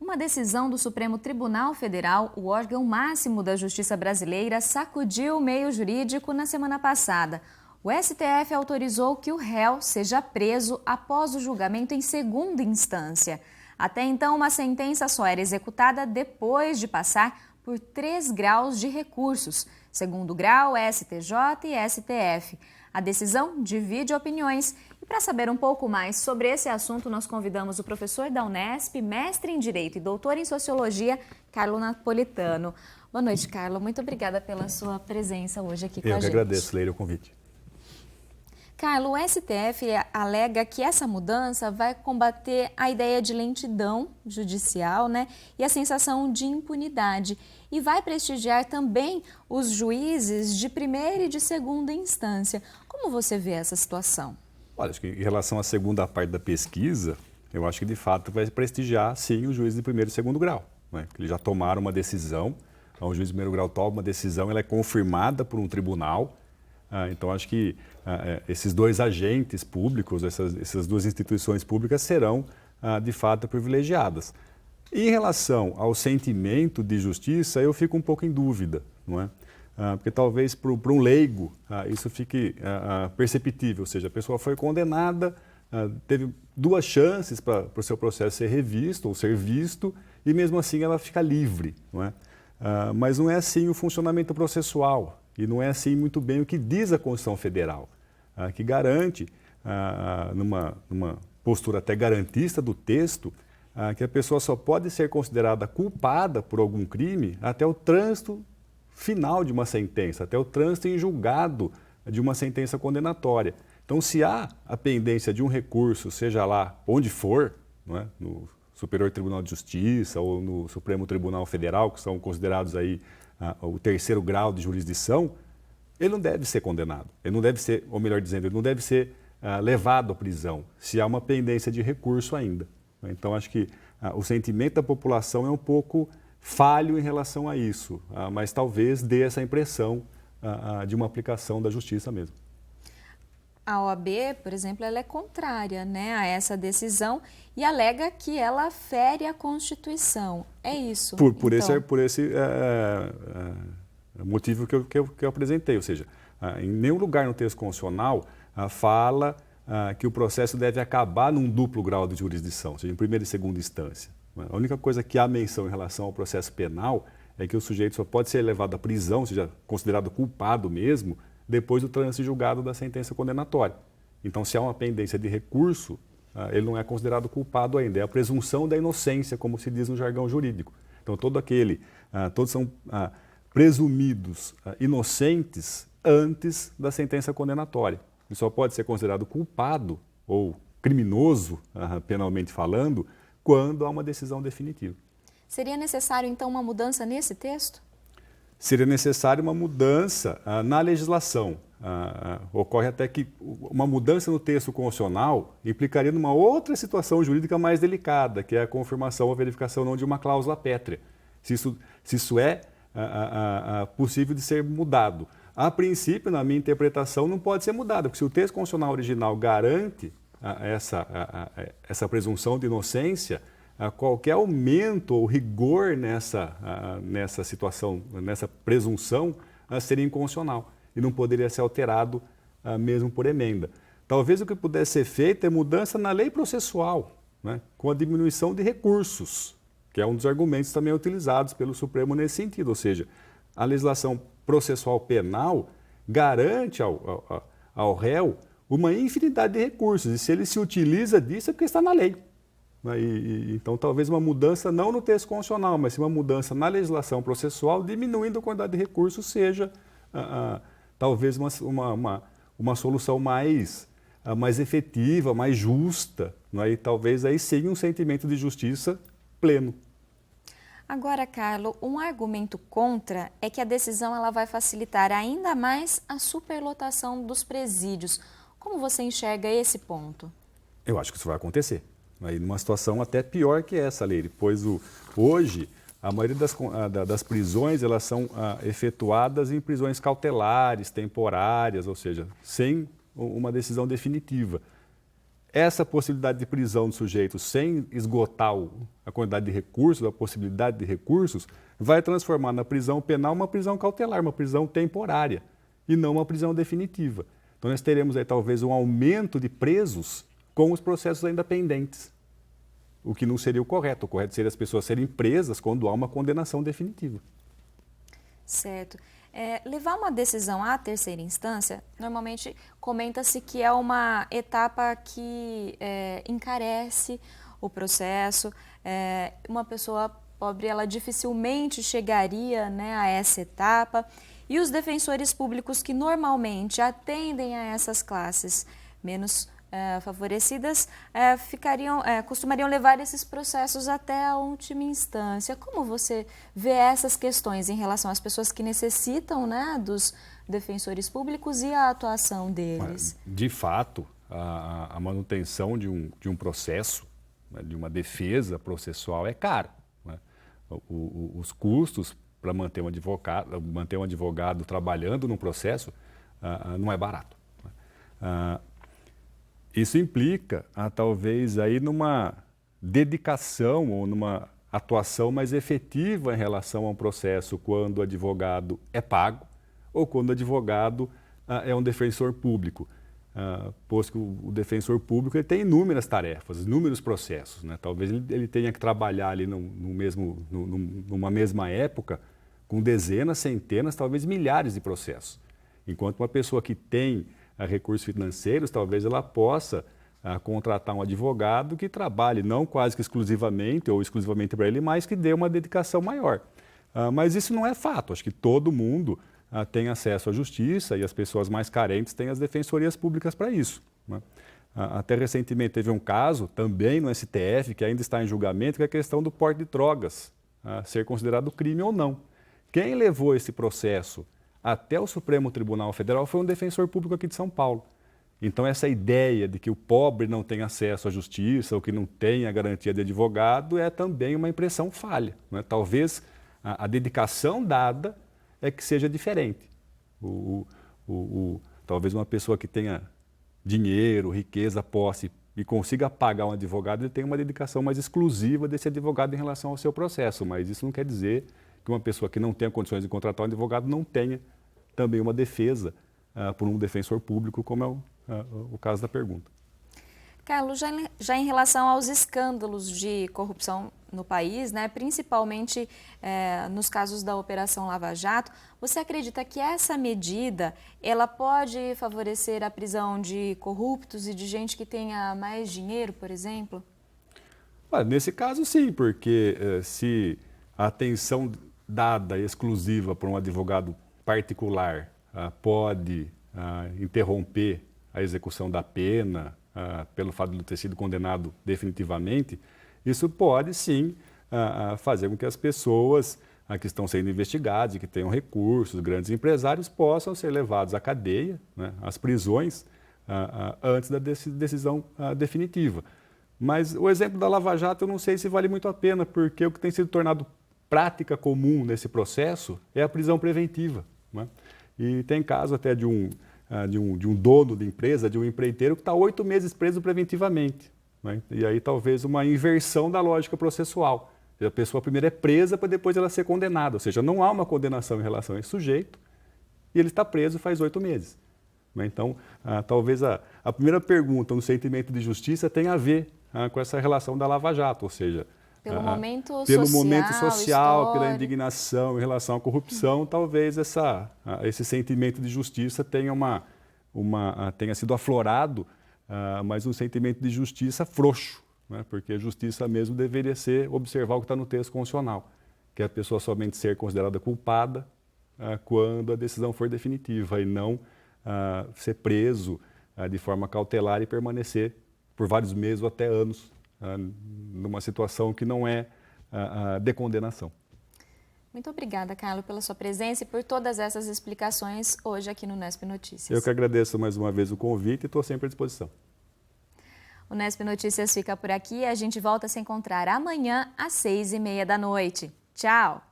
Uma decisão do Supremo Tribunal Federal, o órgão máximo da justiça brasileira, sacudiu o meio jurídico na semana passada. O STF autorizou que o réu seja preso após o julgamento em segunda instância. Até então, uma sentença só era executada depois de passar por 3 graus de recursos, segundo grau, STJ e STF. A decisão divide opiniões. E para saber um pouco mais sobre esse assunto, nós convidamos o professor da Unesp, mestre em Direito e doutor em Sociologia, Carlo Napolitano. Boa noite, Carlo. Muito obrigada pela sua presença hoje aqui com a gente. Eu que agradeço, Leila, o convite. Carlo, o STF alega que essa mudança vai combater a ideia de lentidão judicial, e a sensação de impunidade. E vai prestigiar também os juízes de primeira e de segunda instância. Como você vê essa situação? Olha, acho que em relação à segunda parte da pesquisa, eu acho que de fato vai prestigiar, sim, os juízes de primeiro e segundo grau. Porque eles já tomaram uma decisão, o juiz de primeiro grau toma uma decisão, ela é confirmada por um tribunal. Então, acho que esses 2 agentes públicos, essas 2 instituições públicas serão, de fato, privilegiadas. Em relação ao sentimento de justiça, eu fico um pouco em dúvida, não é? Porque talvez para um leigo isso fique perceptível, ou seja, a pessoa foi condenada, teve 2 chances para o seu processo ser revisto ou ser visto, e mesmo assim ela fica livre, não é? Mas não é assim o funcionamento processual. E não é assim muito bem o que diz a Constituição Federal, que garante, numa postura até garantista do texto, que a pessoa só pode ser considerada culpada por algum crime até o trânsito final de uma sentença, até o trânsito em julgado de uma sentença condenatória. Então, se há a pendência de um recurso, seja lá onde for, não é? No Superior Tribunal de Justiça ou no Supremo Tribunal Federal, que são considerados aí o 3º grau de jurisdição, ele não deve ser condenado. Ele não deve ser, ou melhor dizendo, ele não deve ser levado à prisão, se há uma pendência de recurso ainda. Então, acho que o sentimento da população é um pouco falho em relação a isso, mas talvez dê essa impressão de uma aplicação da justiça mesmo. A OAB, por exemplo, ela é contrária, a essa decisão e alega que ela fere a Constituição. É isso? Por esse motivo que eu apresentei. Ou seja, em nenhum lugar no texto constitucional fala que o processo deve acabar num duplo grau de jurisdição, ou seja, em primeira e segunda instância. A única coisa que há menção em relação ao processo penal é que o sujeito só pode ser levado à prisão, ou seja, considerado culpado mesmo, depois do trânsito julgado da sentença condenatória. Então, se há uma pendência de recurso, ele não é considerado culpado ainda. É a presunção da inocência, como se diz no jargão jurídico. Então, todos são presumidos inocentes antes da sentença condenatória. Ele só pode ser considerado culpado ou criminoso, penalmente falando, quando há uma decisão definitiva. Seria necessário, então, uma mudança nesse texto? Seria necessária uma mudança na legislação. Ocorre até que uma mudança no texto constitucional implicaria numa outra situação jurídica mais delicada, que é a confirmação ou verificação não de uma cláusula pétrea. Se isso é possível de ser mudado. A princípio, na minha interpretação, não pode ser mudado, porque se o texto constitucional original garante essa presunção de inocência, qualquer aumento ou rigor nessa situação, nessa presunção, seria inconstitucional e não poderia ser alterado mesmo por emenda. Talvez o que pudesse ser feito é mudança na lei processual, com a diminuição de recursos, que é um dos argumentos também utilizados pelo Supremo nesse sentido. Ou seja, a legislação processual penal garante ao réu uma infinidade de recursos, e se ele se utiliza disso é porque está na lei. Então, talvez uma mudança não no texto constitucional, mas sim uma mudança na legislação processual, diminuindo a quantidade de recursos, seja talvez uma solução mais efetiva, mais justa, e talvez aí sim um sentimento de justiça pleno. Agora, Carlo, um argumento contra é que a decisão ela vai facilitar ainda mais a superlotação dos presídios. Como você enxerga esse ponto? Eu acho que isso vai acontecer. Numa situação até pior que essa, Leire, pois hoje a maioria das prisões elas são efetuadas em prisões cautelares, temporárias, ou seja, sem uma decisão definitiva. essa possibilidade de prisão do sujeito sem esgotar a quantidade de recursos, a possibilidade de recursos, vai transformar na prisão penal uma prisão cautelar, uma prisão temporária e não uma prisão definitiva. Então nós teremos aí talvez um aumento de presos com os processos ainda pendentes, o que não seria o correto. O correto seria as pessoas serem presas quando há uma condenação definitiva. Certo. Levar uma decisão à terceira instância, normalmente comenta-se que é uma etapa que encarece o processo. Uma pessoa pobre, ela dificilmente chegaria, né, a essa etapa. E os defensores públicos que normalmente atendem a essas classes menos favorecidas costumariam levar esses processos até a última instância. Como você vê essas questões em relação às pessoas que necessitam, né, dos defensores públicos e a atuação deles? De fato, a manutenção de um processo, né, de uma defesa processual é caro, né? Os custos para manter um advogado trabalhando num processo não é barato. Isso implica, talvez, aí numa dedicação ou numa atuação mais efetiva em relação a um processo quando o advogado é pago ou quando o advogado é um defensor público. Pois que o defensor público ele tem inúmeras tarefas, inúmeros processos, né? Talvez ele tenha que trabalhar ali numa mesma época com dezenas, centenas, talvez milhares de processos. Enquanto uma pessoa que tem recursos financeiros, talvez ela possa contratar um advogado que trabalhe não quase que exclusivamente ou exclusivamente para ele, mas que dê uma dedicação maior. Mas isso não é fato. Acho que todo mundo tem acesso à justiça e as pessoas mais carentes têm as defensorias públicas para isso, né? Até recentemente teve um caso, também no STF, que ainda está em julgamento, que é a questão do porte de drogas ser considerado crime ou não. Quem levou esse processo até o Supremo Tribunal Federal foi um defensor público aqui de São Paulo. Então essa ideia de que o pobre não tem acesso à justiça ou que não tem a garantia de advogado é também uma impressão falha, né? Talvez a dedicação dada é que seja diferente. Talvez uma pessoa que tenha dinheiro, riqueza, posse e consiga pagar um advogado, ele tenha uma dedicação mais exclusiva desse advogado em relação ao seu processo, mas isso não quer dizer que uma pessoa que não tenha condições de contratar um advogado não tenha também uma defesa por um defensor público, como é o caso da pergunta. Carlos, já em relação aos escândalos de corrupção no país, né, principalmente nos casos da Operação Lava Jato, você acredita que essa medida ela pode favorecer a prisão de corruptos e de gente que tenha mais dinheiro, por exemplo? Nesse caso, sim, porque se a atenção dada exclusiva por um advogado particular pode interromper a execução da pena pelo fato de ter sido condenado definitivamente, isso pode sim fazer com que as pessoas que estão sendo investigadas e que tenham recursos, grandes empresários, possam ser levados à cadeia, né, às prisões, antes da decisão definitiva. Mas o exemplo da Lava Jato eu não sei se vale muito a pena, porque o que tem sido tornado prática comum nesse processo é a prisão preventiva, né? E tem caso até de um dono de empresa, de um empreiteiro que está 8 meses preso preventivamente, né? E aí talvez uma inversão da lógica processual. A pessoa primeiro é presa para depois ela ser condenada, ou seja, não há uma condenação em relação a esse sujeito e ele está preso faz 8 meses. Né? Então, talvez a primeira pergunta no sentimento de justiça tenha a ver com essa relação da Lava Jato, ou seja, pelo momento social, pela histórico. indignação em relação à corrupção, talvez esse sentimento de justiça tenha sido aflorado, mas um sentimento de justiça frouxo, né? Porque a justiça mesmo deveria ser observar o que está no texto constitucional, que é a pessoa somente ser considerada culpada quando a decisão for definitiva e não ser preso de forma cautelar e permanecer por vários meses ou até anos numa situação que não é de condenação. Muito obrigada, Carlos, pela sua presença e por todas essas explicações hoje aqui no Nesp Notícias. Eu que agradeço mais uma vez o convite e estou sempre à disposição. O Nesp Notícias fica por aqui e a gente volta a se encontrar amanhã às 6h30 da noite. Tchau!